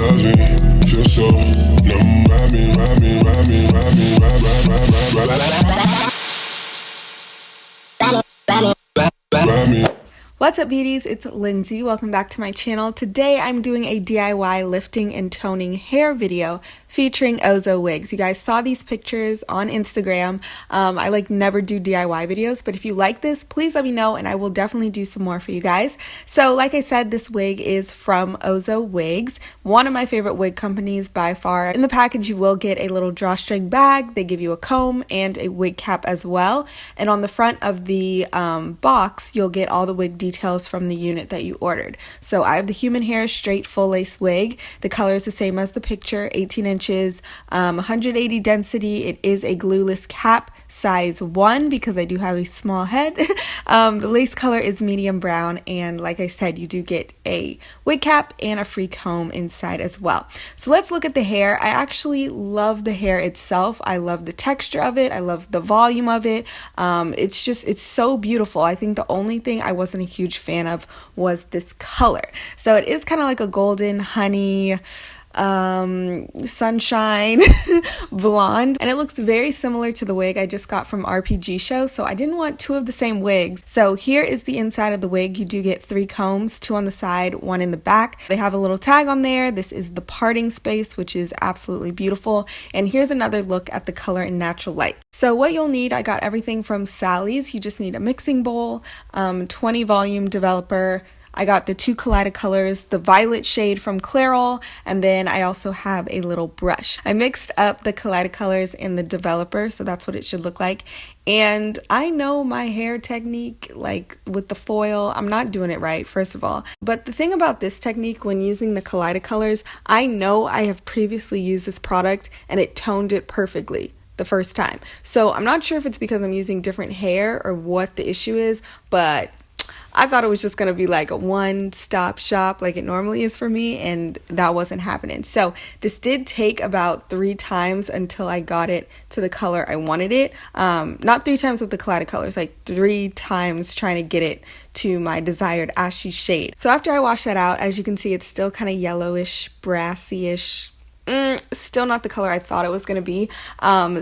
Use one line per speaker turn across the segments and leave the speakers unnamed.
loves me just so. Nothing ride me, ride me, ride me, ride me, ride, ride, ride, ride, ride, ride me.
What's up, beauties? It's Lynsey. Welcome back to my channel. Today I'm doing a DIY lifting and toning hair video featuring Ozowigs. You guys saw these pictures on Instagram. I never do DIY videos, but if you like this, please let me know and I will definitely do some more for you guys. So like I said, this wig is from Ozowigs, one of my favorite wig companies by far. In the package, you will get a little drawstring bag. They give you a comb and a wig cap as well. And on the front of the box, you'll get all the wig details from the unit that you ordered. So I have the human hair straight full lace wig. The color is the same as the picture, 18 inches, 180 density. It is a glueless cap, size 1 because I do have a small head. The lace color is medium brown, and like I said, you do get a wig cap and a free comb inside as well. So let's look at the hair. I actually love the hair itself. I love the texture of it. I love the volume of it. It's so beautiful. I think the only thing I wasn't a huge fan of was this color. So it is kind of like a golden honey sunshine blonde, and it looks very similar to the wig I just got from RPG Show, so I didn't want two of the same wigs. So here is the inside of the wig. You do get 3 combs, 2 on the side, 1 in the back. They have a little tag on there. This is the parting space, which is absolutely beautiful. And here's another look at the color in natural light. So what you'll need, I got everything from Sally's. You just need a mixing bowl, 20 volume developer. I got the 2 Kaleidocolors, the violet shade from Clairol, and then I also have a little brush. I mixed up the Kaleidocolors in the developer, so that's what it should look like. And I know my hair technique, like with the foil, I'm not doing it right, first of all. But the thing about this technique when using the Kaleidocolors, I know I have previously used this product and it toned it perfectly the first time. So I'm not sure if it's because I'm using different hair or what the issue is, but I thought it was just going to be like a one-stop shop like it normally is for me, and that wasn't happening. So this did take about 3 times until I got it to the color I wanted it. Not 3 times with the Kaleidocolors, like 3 times trying to get it to my desired ashy shade. So after I washed that out, as you can see, it's still kind of yellowish, brassy-ish. Still not the color I thought it was going to be.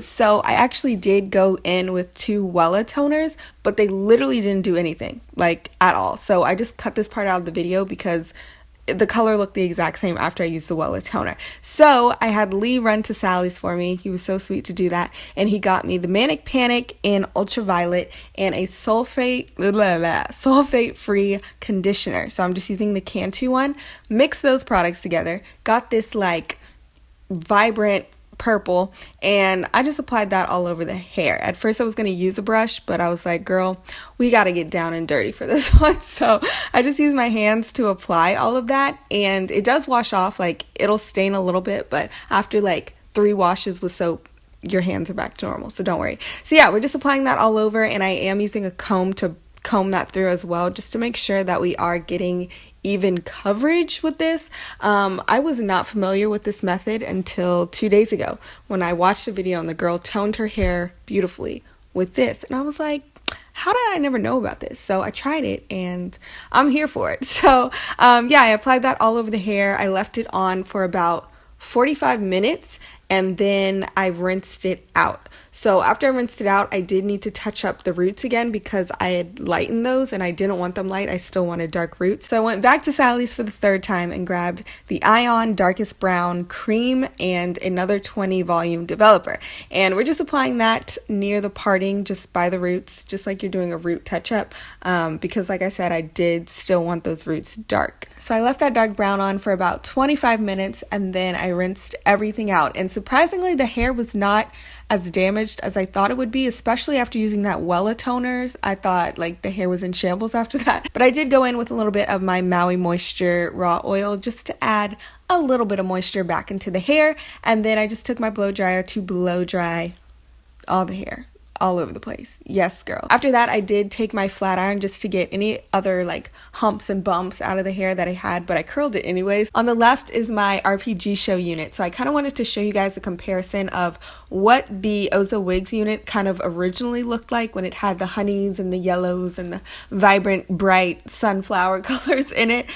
So I actually did go in with 2 Wella toners, but they literally didn't do anything, like at all. So I just cut this part out of the video because the color looked the exact same after I used the Wella toner. So I had Lee run to Sally's for me. He was so sweet to do that. And he got me the Manic Panic in ultraviolet and a sulfate-free conditioner. So I'm just using the Cantu one. Mixed those products together. Got this like vibrant purple, and I just applied that all over the hair. At first I was going to use a brush, but I was like, girl, we got to get down and dirty for this one. So I just used my hands to apply all of that, and it does wash off. Like, it'll stain a little bit, but after like 3 washes with soap, your hands are back to normal, so don't worry. So yeah, we're just applying that all over, and I am using a comb to comb that through as well, just to make sure that we are getting even coverage with this. I was not familiar with this method until 2 days ago when I watched a video and the girl toned her hair beautifully with this, and I was like, how did I never know about this? So I tried it and I'm here for it. So yeah, I applied that all over the hair. I left it on for about 45 minutes and then I rinsed it out. So after I rinsed it out, I did need to touch up the roots again because I had lightened those and I didn't want them light. I still wanted dark roots. So I went back to Sally's for the 3rd time and grabbed the Ion Darkest Brown Creme and another 20 volume developer. And we're just applying that near the parting, just by the roots, just like you're doing a root touch up, because like I said, I did still want those roots dark. So I left that dark brown on for about 25 minutes and then I rinsed everything out. And surprisingly, the hair was not as damaged as I thought it would be, especially after using that Wella toners. I thought like the hair was in shambles after that. But I did go in with a little bit of my Maui Moisture Raw Oil just to add a little bit of moisture back into the hair. And then I just took my blow dryer to blow dry all the hair. all over the place. Yes, girl. After that, I did take my flat iron just to get any other like humps and bumps out of the hair that I had, but I curled it anyways. On the left is my RPG show unit. So I kind of wanted to show you guys a comparison of what the Ozowigs unit kind of originally looked like when it had the honeys and the yellows and the vibrant, bright sunflower colors in it,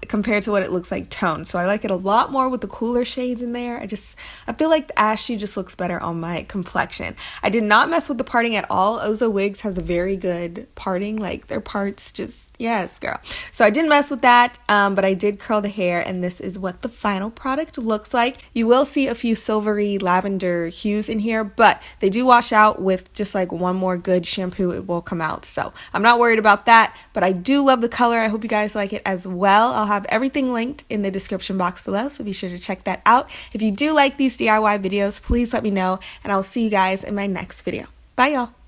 compared to what it looks like toned. So I like it a lot more with the cooler shades in there. I feel like the Ashy just looks better on my complexion. I did not mess with the parting at all. Ozowigs has a very good parting, like their parts just, yes, girl. So I didn't mess with that, but I did curl the hair, and this is what the final product looks like. You will see a few silvery lavender hues in here, but they do wash out with just like one more good shampoo. It will come out. So I'm not worried about that, but I do love the color. I hope you guys like it as well. I'll have everything linked in the description box below, so be sure to check that out. If you do like these DIY videos, please let me know, and I'll see you guys in my next video. Bye, y'all.